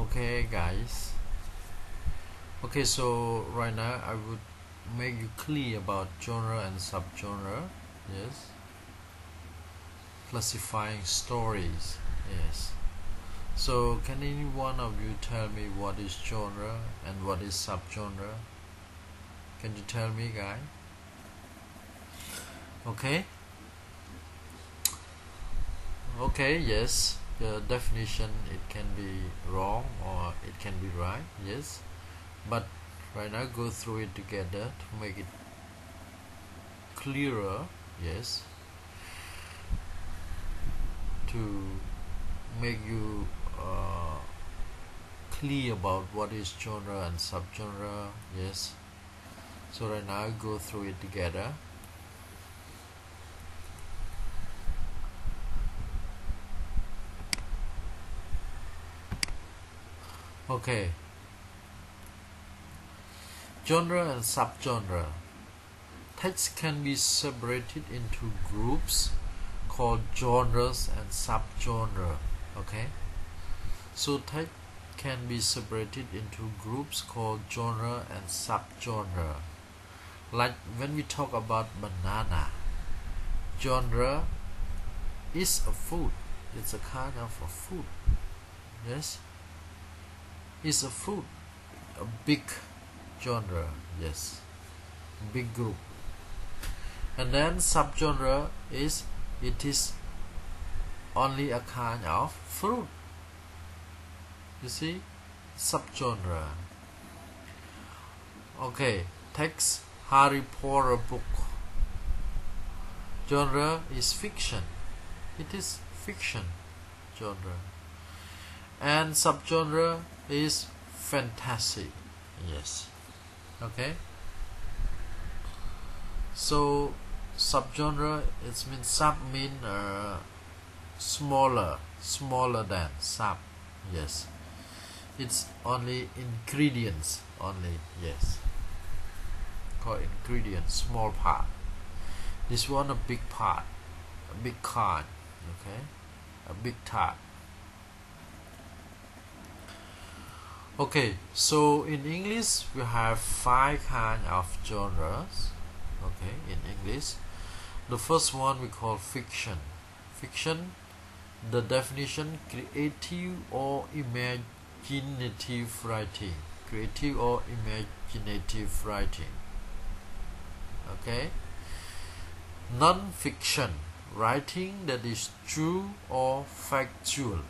Okay guys, okay, so right now I would make you clear about genre and subgenre. Yes, classifying stories. Yes, so can any one of you tell me what is genre and what is subgenre? Can you tell me, guys? Okay, yes, the definition, it can be wrong or it can be right. Yes, but right now go through it together to make it clearer. Yes, to make you clear about what is genre and subgenre. Yes, so right now go through it together. Okay, genre and subgenre. Text can be separated into groups called genres and subgenre. Okay, so text can be separated into groups called genre and subgenre. Like when we talk about banana, genre is a food. It's a kind of a food. Yes, it's a food, a big genre. Yes, big group. And then subgenre is, it is only a kind of fruit. You see, subgenre. Okay, text Harry Potter book. Genre is fiction. It is fiction genre. And subgenre is fantasy. Yes. Okay. So subgenre, it means sub mean smaller than sub. Yes, it's only ingredients only. Yes, called ingredients, small part. This one a big part, a big kind. Okay, a big type. Okay, so in English we have 5 kinds of genres. Okay, in English, the first one we call fiction. Fiction, the definition, creative or imaginative writing. Creative or imaginative writing. Okay. Non-fiction, writing that is true or factual.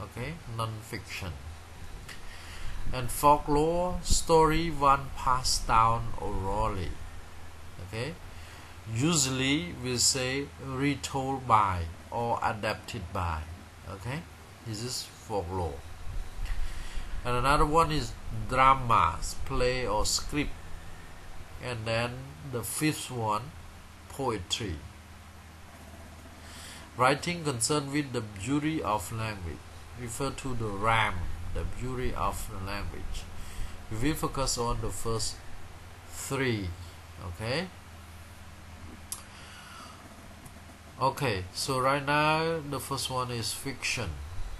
Okay, non-fiction. And folklore, story one passed down orally. Okay, usually we say retold by or adapted by. Okay, this is folklore. And another one is dramas, play or script. And then the fifth one, poetry, writing concerned with the beauty of language, refer to the RAM, the beauty of the language. We will focus on the first 3. Okay, so right now the first one is fiction.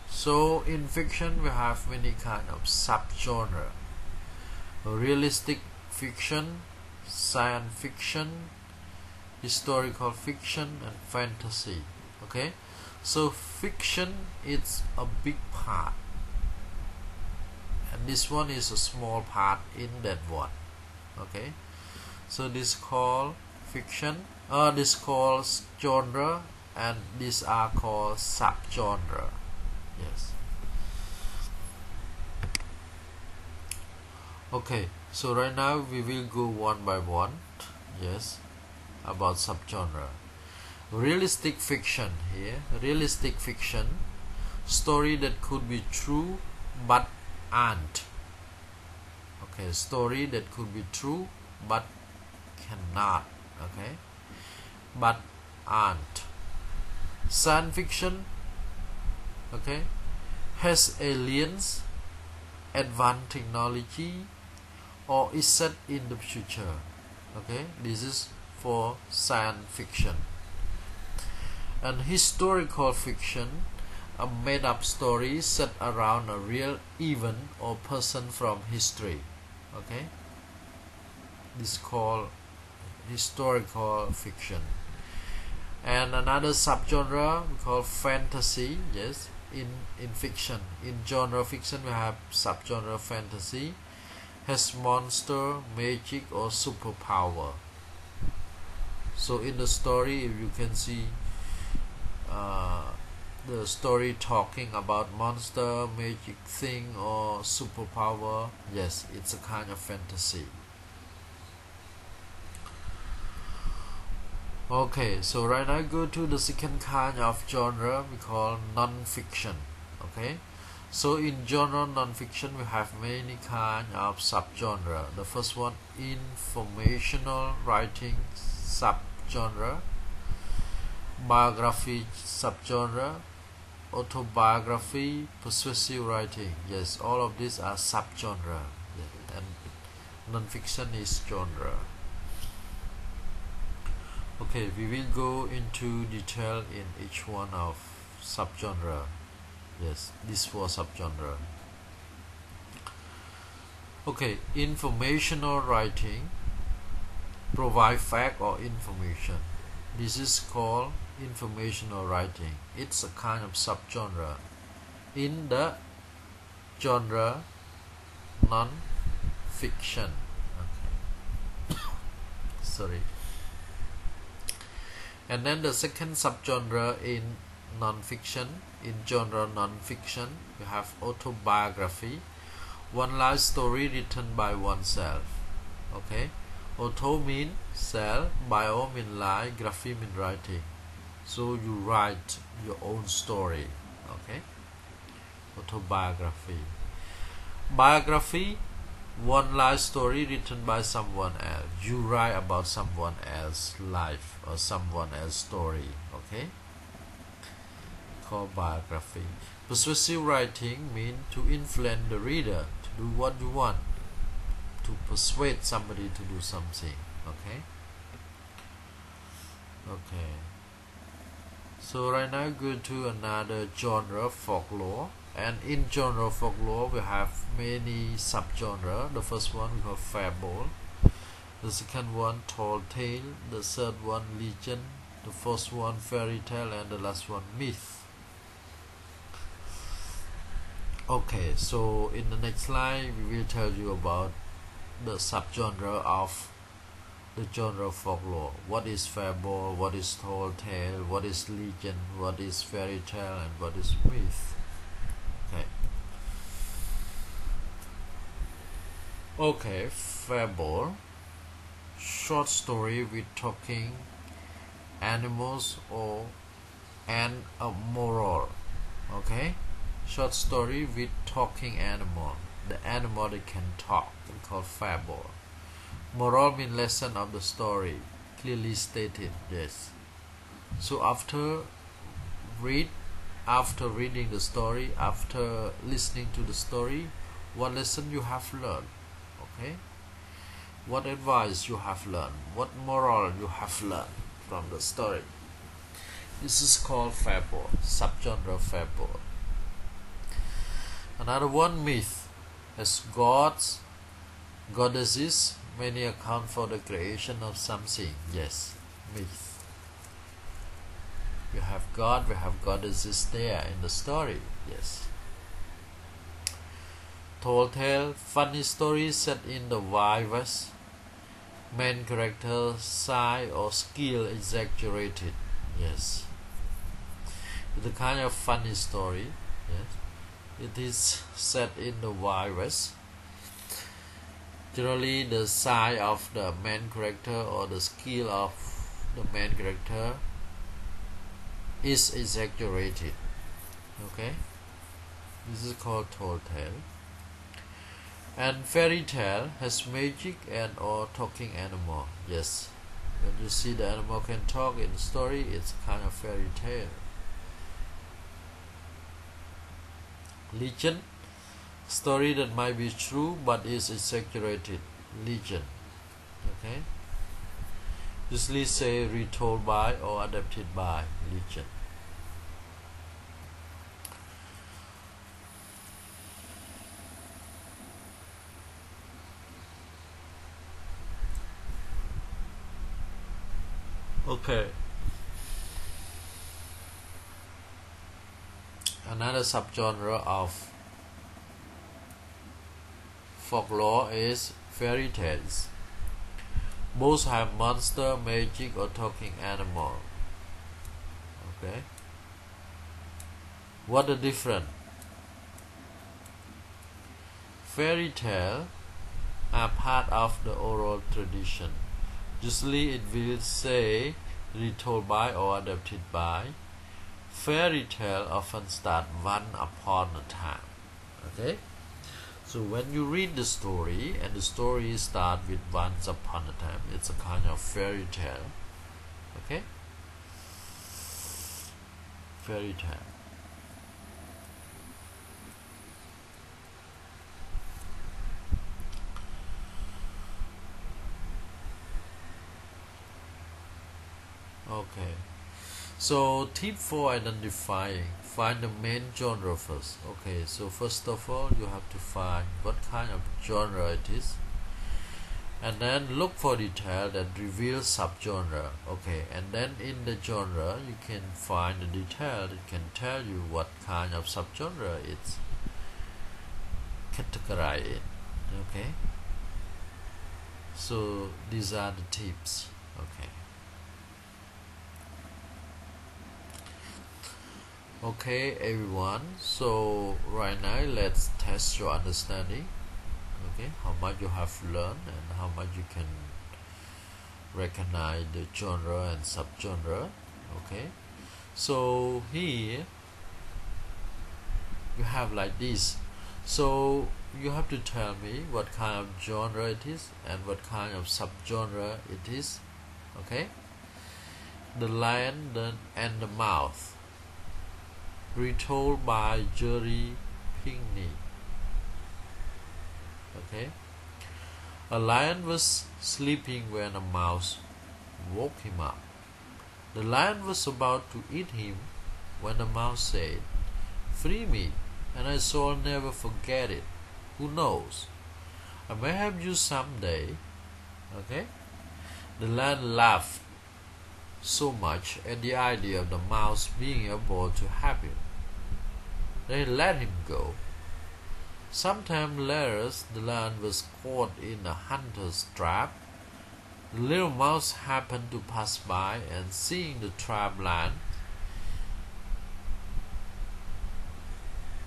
So in fiction we have many kind of subgenre: realistic fiction, science fiction, historical fiction, and fantasy. Okay, so fiction is a big part, and this one is a small part in that one. Okay, so this called fiction, this called genre, and these are called subgenre. Yes. Okay, so right now we will go one by one. Yes, about subgenre. Realistic fiction here. Realistic fiction, story that could be true but aren't. Okay, story that could be true but cannot. Okay, but aren't. Science fiction, okay, has aliens, advanced technology, or is set in the future. Okay, this is for science fiction. And historical fiction, a made-up story set around a real event or person from history. Okay, this is called historical fiction. And another subgenre we call fantasy. Yes, in fiction, in genre fiction we have subgenre fantasy, has monster, magic or superpower. So in the story, if you can see the story talking about monster, magic thing or superpower, yes, it's a kind of fantasy. Okay, so right now go to the second kind of genre we call non-fiction. Okay, so in genre non-fiction we have many kind of subgenre. The first one, informational writing subgenre, biography subgenre, autobiography, persuasive writing. Yes, all of these are subgenre, yes, and non-fiction is genre. Okay, we will go into detail in each one of subgenre. Yes, this was subgenre. Okay, informational writing, provide fact or information. This is called informational writing. It's a kind of subgenre in the genre non-fiction. Okay. Sorry. And then the second subgenre in non-fiction, in genre non-fiction, we have autobiography, one life story written by oneself. Okay, auto mean self, bio mean life, graphy mean writing. So you write your own story. Okay, autobiography. Biography, one life story written by someone else. You write about someone else's life or someone else's story. Okay, called biography. Persuasive writing means to influence the reader to do what you want, to persuade somebody to do something. Okay. Okay. So right now go to another genre, folklore. And in genre folklore we have many subgenre. The first one we call fable, the second one tall tale, the third one legend, the fourth one fairy tale, and the last one myth. Okay, so in the next slide we will tell you about the subgenre of the genre folklore. What is fable, what is tall tale, what is legend, what is fairy tale, and what is myth. Okay, fable, short story with talking animals and a moral. Okay, short story with talking animal. The animal that can talk, we call fable. Moral means lesson of the story, clearly stated. Yes. So after reading the story, after listening to the story, what lesson you have learned? Okay, what advice you have learned, what moral you have learned from the story. This is called fable, subgenre fable. Another one, myth, has gods, goddesses, many account for the creation of something. Yes, myth. We have God, we have goddesses there in the story. Yes. Tall tale, funny story set in the Wild West. Main character size or skill exaggerated. Yes. It's a kind of funny story. Yes. It is set in the Wild West. Generally, the size of the main character or the skill of the main character is exaggerated. Okay. This is called tall tale. And fairy tale has magic and or talking animal. Yes, when you see the animal can talk in the story, it's kind of fairy tale. Legend, story that might be true but is exaggerated. Legend. Okay, usually say retold by or adapted by. Legend. Okay. Another subgenre of folklore is fairy tales. Both have monster, magic, or talking animal. Okay. What the difference? Fairy tales are part of the oral tradition. Usually it will say retold by or adapted by. Fairy tale often start one upon a time. Okay? So when you read the story and the story start with once upon a time, it's a kind of fairy tale. Okay? Fairy tale. Okay. So tip for identifying, find the main genre first. Okay, so first of all you have to find what kind of genre it is, and then look for detail that reveals subgenre. Okay, and then in the genre you can find the detail that can tell you what kind of subgenre it's categorized in. Okay, so these are the tips. Okay. Okay everyone, so right now let's test your understanding. Okay, how much you have learned and how much you can recognize the genre and subgenre. Okay, so here you have like this, so you have to tell me what kind of genre it is and what kind of subgenre it is. Okay, the lion and the mouse, retold by Jerry Pinkney. Okay, a lion was sleeping when a mouse woke him up. The lion was about to eat him when the mouse said, "Free me, and I shall never forget it. Who knows? I may have you someday." Okay, the lion laughed so much at the idea of the mouse being able to have him. They let him go. Sometime later, the lion was caught in a hunter's trap. The little mouse happened to pass by, and seeing the trap land,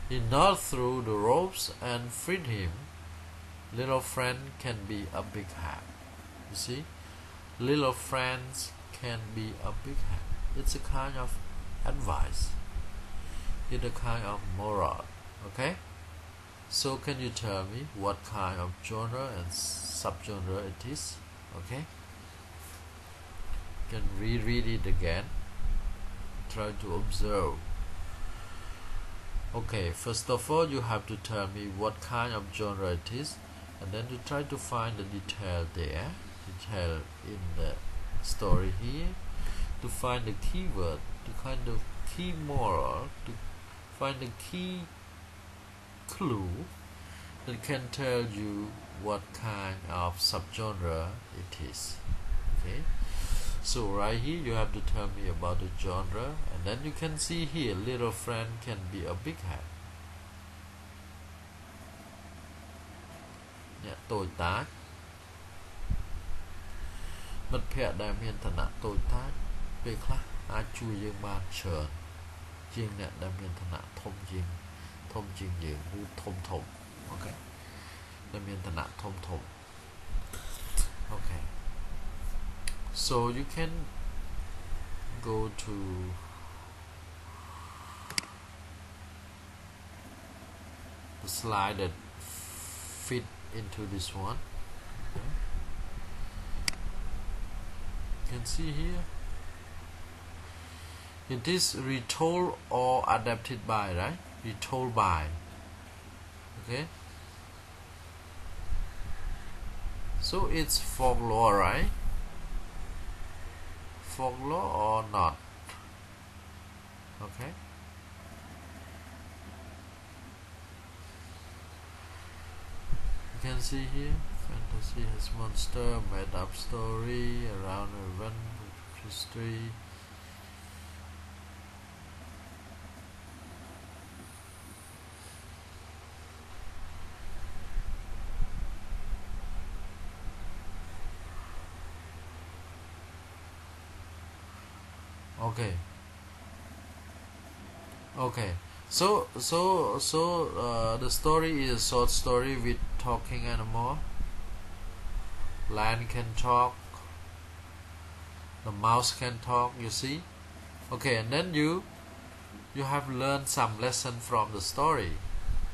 he gnawed through the ropes and freed him. Little friend can be a big hat. You see, little friends can be a big hat. It's a kind of advice. It's a kind of moral. Okay, so can you tell me what kind of genre and subgenre it is? Okay, you can reread it again, try to observe. Okay, first of all you have to tell me what kind of genre it is, and then you try to find the detail there, detail in the story here, to find the keyword, to find the key moral, to find the key clue that can tell you what kind of subgenre it is. Okay, so right here you have to tell me about the genre, and then you can see here little friend can be a big hat. អ្នកតូចតាច មិត្តភ័ក្តិដែលមានឋានៈតូចតាច ពេលខ្លះអាចជួយយើងបានច្រើនជាងអ្នកដែលមានឋានៈធំជាងយើងឬធំ Okay, ដែលមានឋានៈធំ Okay, so you can go to the slide that fit into this one. Okay, you can see here it is retold or adapted by, right? Retold by. Okay, so it's folklore, right? Folklore or not? Okay, you can see here fantasy has monster, made up story around an event plus 3. Okay. Okay. So the story is short story with talking animal. Lion can talk. The mouse can talk. You see. Okay, and then you have learned some lesson from the story.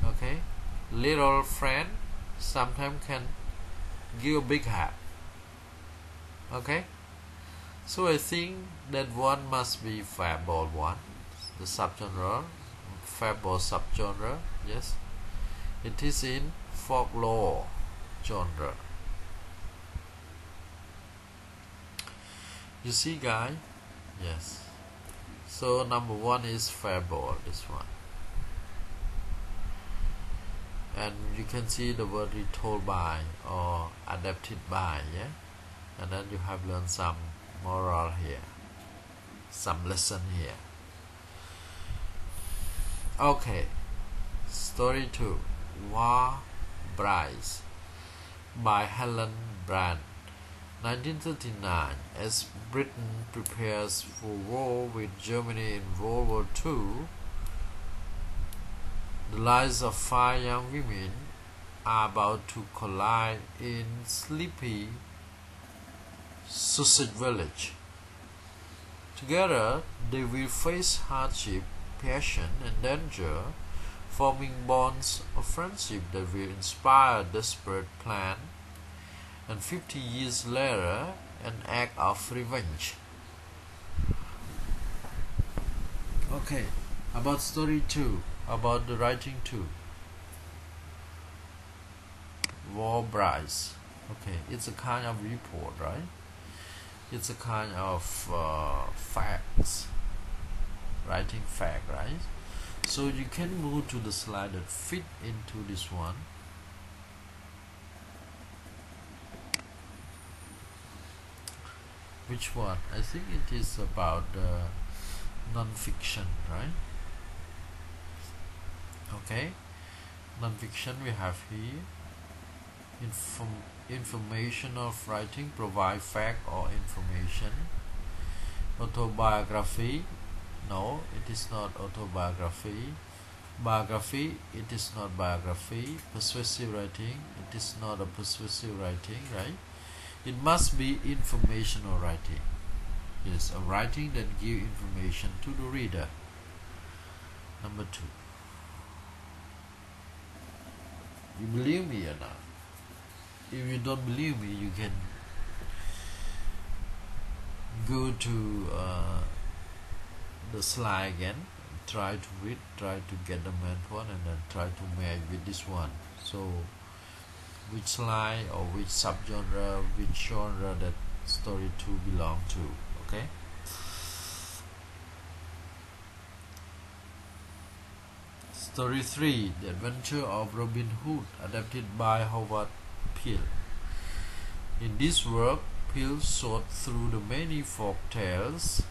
Okay. Little friend sometimes can give a big hat. Okay. So I think that one must be fable one, the subgenre, fable subgenre. Yes, it is in folklore genre. You see, guy? Yes. So number one is fable. This one, and you can see the word retold by or adapted by. Yeah, and then you have learned some moral here, some lesson here. Okay, story 2, War Brides by Helen Brand. 1939, as Britain prepares for war with Germany in World War II, the lives of 5 young women are about to collide in sleepy Sussex village. Together, they will face hardship, passion, and danger, forming bonds of friendship that will inspire a desperate plan, and 50 years later, an act of revenge. Okay, about story 2, about the writing 2. War Brides. Okay, it's a kind of report, right? It's a kind of facts, writing fact, right? So you can move to the slide that fit into this one. Which one? I think it is about non-fiction, right? Okay, non-fiction we have here. Information of writing, provide fact or information. Autobiography, no, it is not autobiography. Biography, it is not biography. Persuasive writing, it is not a persuasive writing, right? It must be informational writing. Yes, a writing that gives information to the reader. Number 2. You believe me or not? If you don't believe me, you can go to the slide again, try to read, try to get the main one, and then try to match with this one. So which slide or which subgenre, which genre that story 2 belong to. Okay. Story 3, The Adventure of Robin Hood, adapted by Howard Peel. In this work, Peel sought through the many folk tales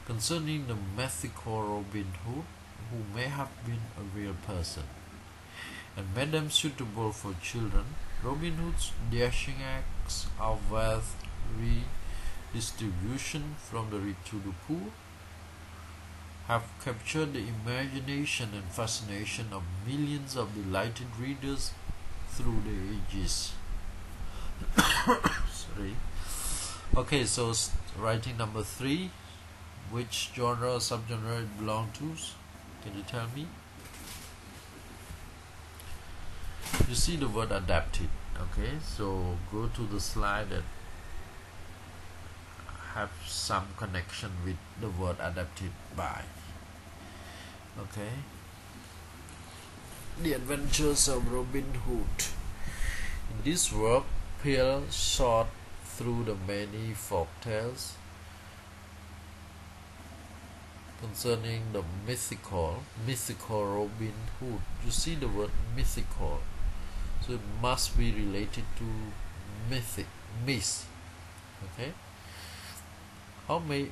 concerning the mythical Robin Hood, who may have been a real person, and made them suitable for children. Robin Hood's dashing acts of wealth redistribution from the rich to the poor have captured the imagination and fascination of millions of delighted readers through the ages. Sorry. Okay, so writing number 3, which genre or subgenre it belong to? Can you tell me? You see the word adapted. Okay, so go to the slide that have some connection with the word adapted by. Okay, The Adventures of Robin Hood. In this work, Peel sought through the many folk tales concerning the mythical Robin Hood. You see the word mythical, so it must be related to myth. Okay, how may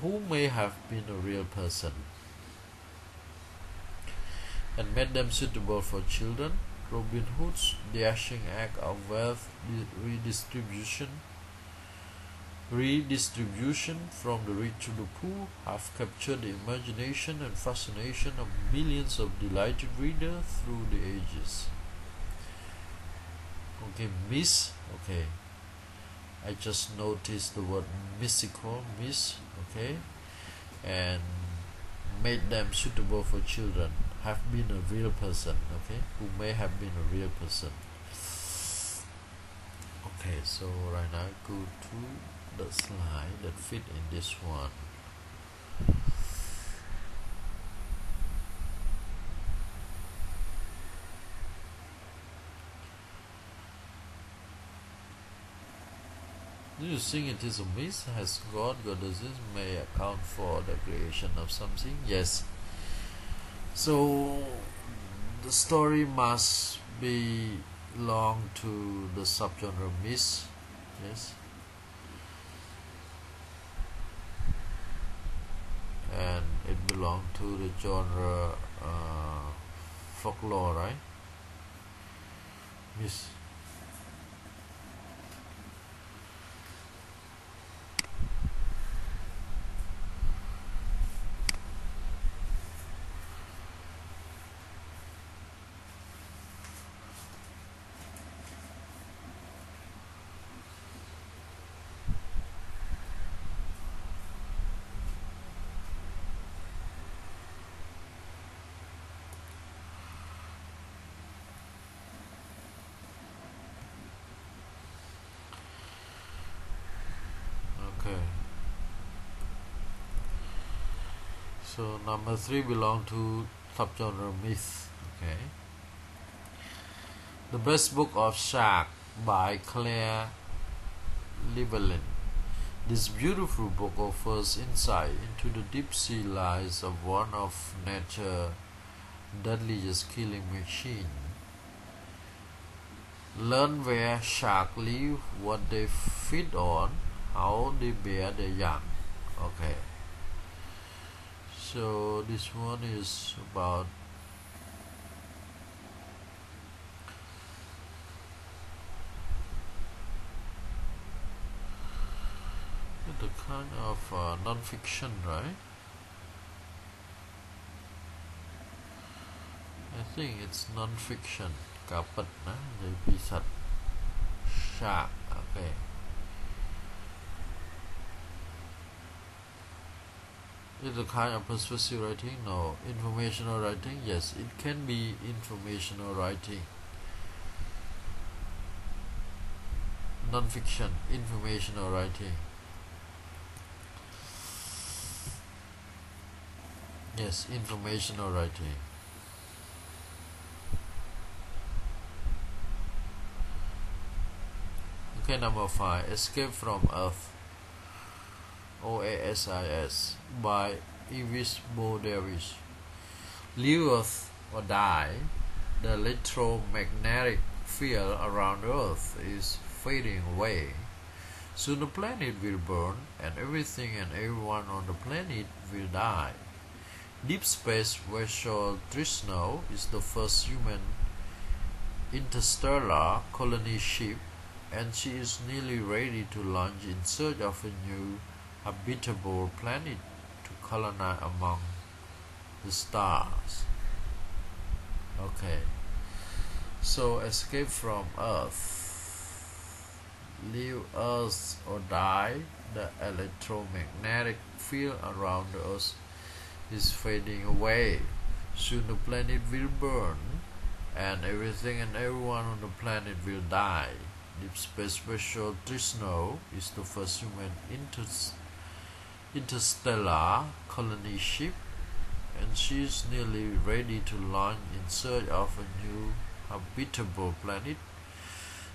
who may have been a real person and made them suitable for children. Robin Hood's dashing act of wealth redistribution from the rich to the poor have captured the imagination and fascination of millions of delighted readers through the ages. Okay, okay, I just noticed the word mystical, okay, and made them suitable for children, have been a real person, okay, who may have been a real person. Okay, so right now go to the slide that fit in this one. Do you think it is a myth? Has God, goddesses may account for the creation of something? Yes. So the story must belong to the subgenre myth. Yes. And it belongs to the genre folklore, right? Myth. Okay. So number 3 belong to subgenre myth. Okay. The Best Book of Shark by Claire Llewellyn. This beautiful book offers insight into the deep sea lives of one of nature's deadliest killing machine. Learn where sharks live, what they feed on, how they bear their young. Okay. So this one is about the kind of non-fiction, right? I think it's non-fiction. ការពិតណានិយាយពីសត្វ shark. Okay. Is it a kind of persuasive writing? No. Informational writing? Yes, it can be informational writing. Non-fiction, informational writing. Yes, informational writing. Okay, number 5. Escape from Earth. OASIS by Ivis Davis. Leave Earth or die. The electromagnetic field around Earth is fading away. Soon the planet will burn, and everything and everyone on the planet will die. Deep Space Vessel Trishno is the first human interstellar colony ship, and she is nearly ready to launch in search of a new habitable planet to colonize among the stars. Okay, so escape from Earth. Leave Earth or die. The electromagnetic field around the Earth is fading away. Soon the planet will burn, and everything and everyone on the planet will die. Deep Space Vessel Trishno is the first human interstellar colony ship, and she is nearly ready to launch in search of a new habitable planet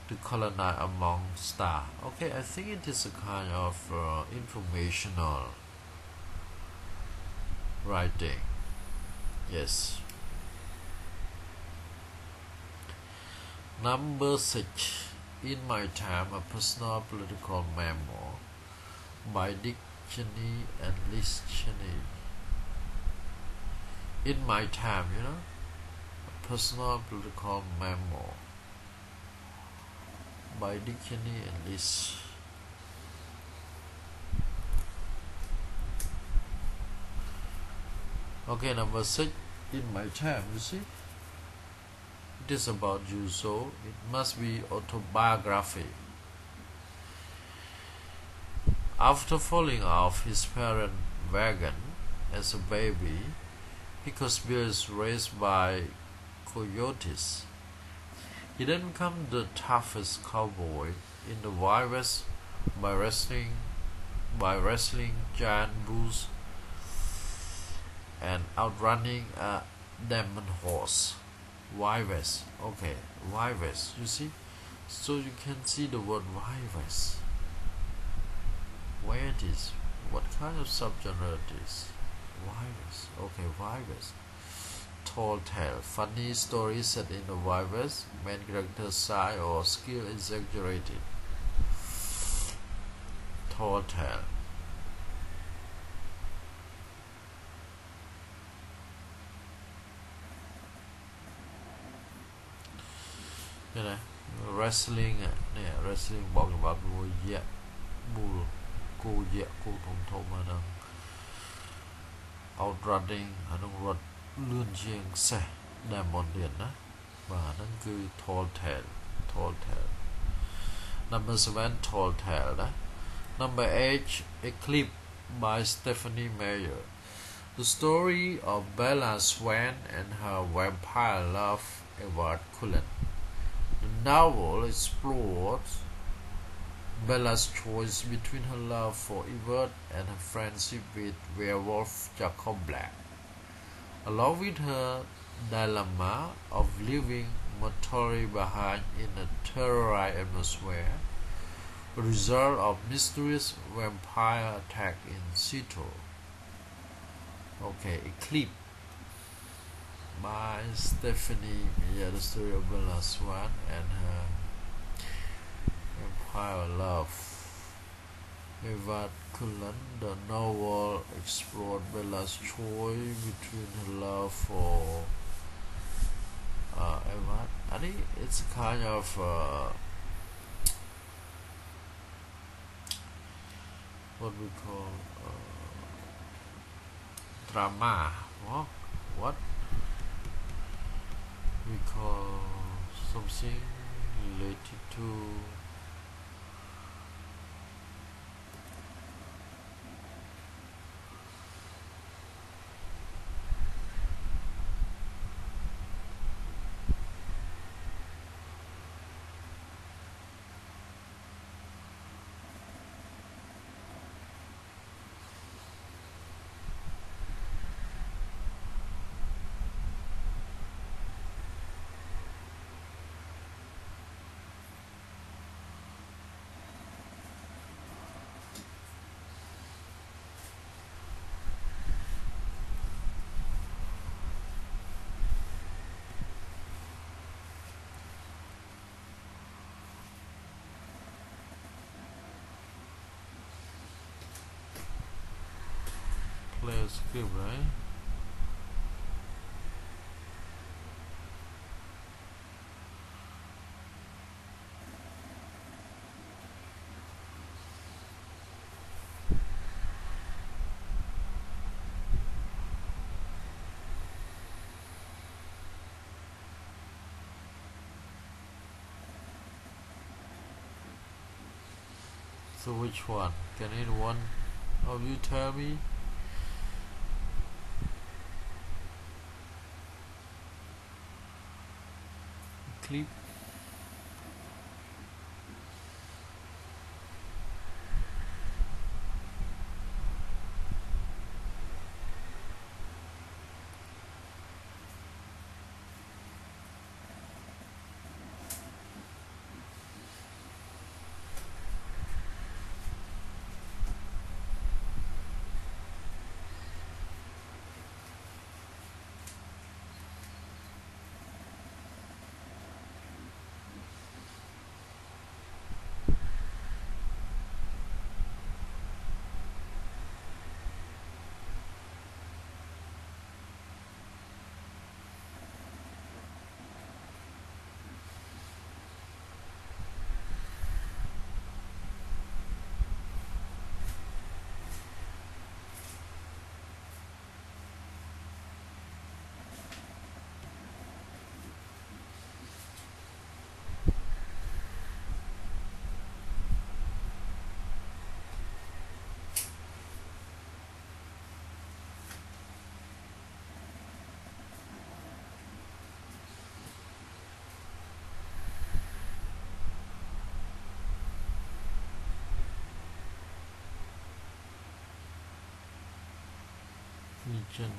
to colonize among stars. Okay, I think it is a kind of informational writing. Yes. Number 6. In My Time, a personal political memoir by Dick Jenny and Liz Cheney. In My Time, a personal political memoir by Dick Cheney and Liz. Okay, number 6, In My Time, you see. It is about you, so it must be autobiography. After falling off his parent wagon as a baby, because Bill is raised by coyotes, he then becomes the toughest cowboy in the Wild West by wrestling giant bulls and outrunning a demon horse. Wild West, okay, Wild West, you see, so you can see the word Wild West, where it is, what kind of subgenre it is. Wild West, okay, Wild West. Tall tale, funny story set in the Wild West, main character shy or skill exaggerated. Tall tale. Wrestling เนี่ย wrestling บอกอยู่ว่าบูเยะบูกูเยะกูทมทมนะ outrunning อันนั้นรถเลื่อนเชียงแซ่แดมบอลเดียนนะว่านั่นคือ tall tale number 7 tall tale นะ number 8 Eclipse by Stephanie Meyer. The story of Bella Swan and her vampire love Edward Cullen. The novel explores Bella's choice between her love for Edward and her friendship with werewolf Jacob Black, along with her dilemma of leaving mortality behind in a terrorized atmosphere, a result of mysterious vampire attack in Seattle. Okay, Eclipse by Stephanie Meyer, the story of Bella Swan and her vampire love. Edward Cullen, the novel explored Bella's choice between her love for Edward. I think it's kind of what we call drama. What we call something related to play a script, right? So which one? Can anyone of you tell me? Clip. Region.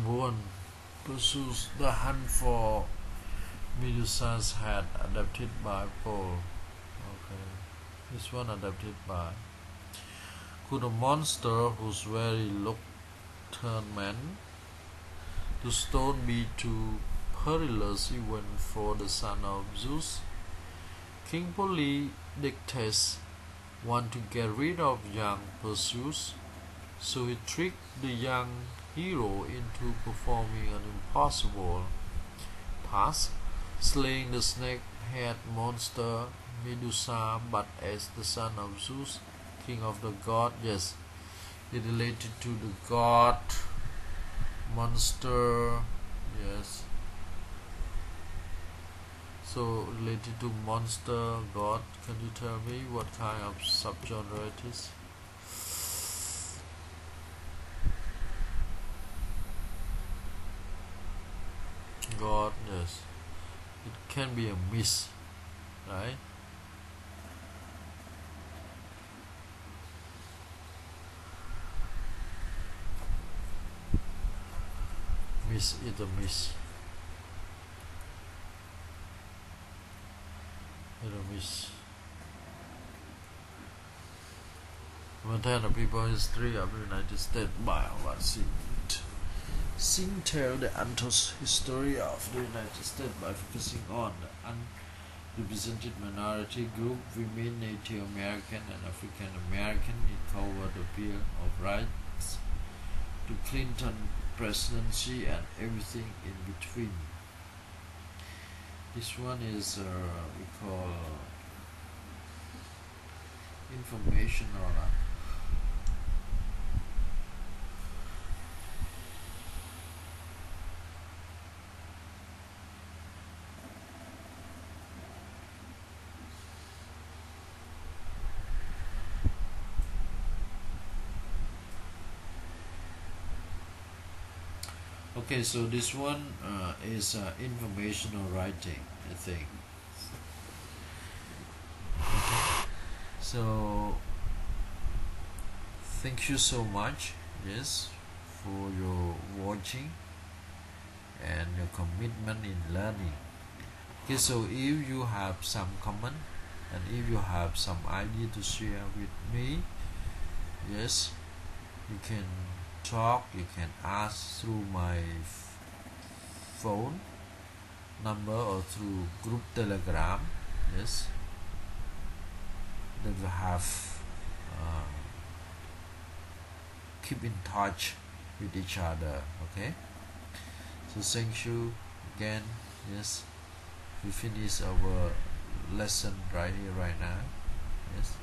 One pursues the hunt for Medusa's head, adapted by Paul. Okay, this one adapted by. Could a monster whose very look turned man to stone be too perilous even for the son of Zeus? King Polydectes wanted to get rid of young Perseus, so he tricked the young hero into performing an impossible task, slaying the snake-head monster Medusa, but as the son of Zeus, king of the god. Yes, it related to the god, monster. Yes, so related to monster, god. Can you tell me what kind of subgenre it is? God, yes, it can be a myth, right? Miss is a miss. It's a miss. Maintain the people history of the United States by Tell the untold history of the United States by focusing on the unrepresented minority group, women, Native American and African American. It covered the Bill of Rights to Clinton presidency and everything in between. This one is we call informational. Okay, so this one is informational writing, I think. Okay. So thank you so much, yes, for your watching and your commitment in learning. Okay, so if you have some comment and if you have some idea to share with me, yes, you can talk, you can ask through my phone number or through group Telegram. Yes, that we have keep in touch with each other. Okay, so thank you again. Yes, we finish our lesson right here right now. Yes.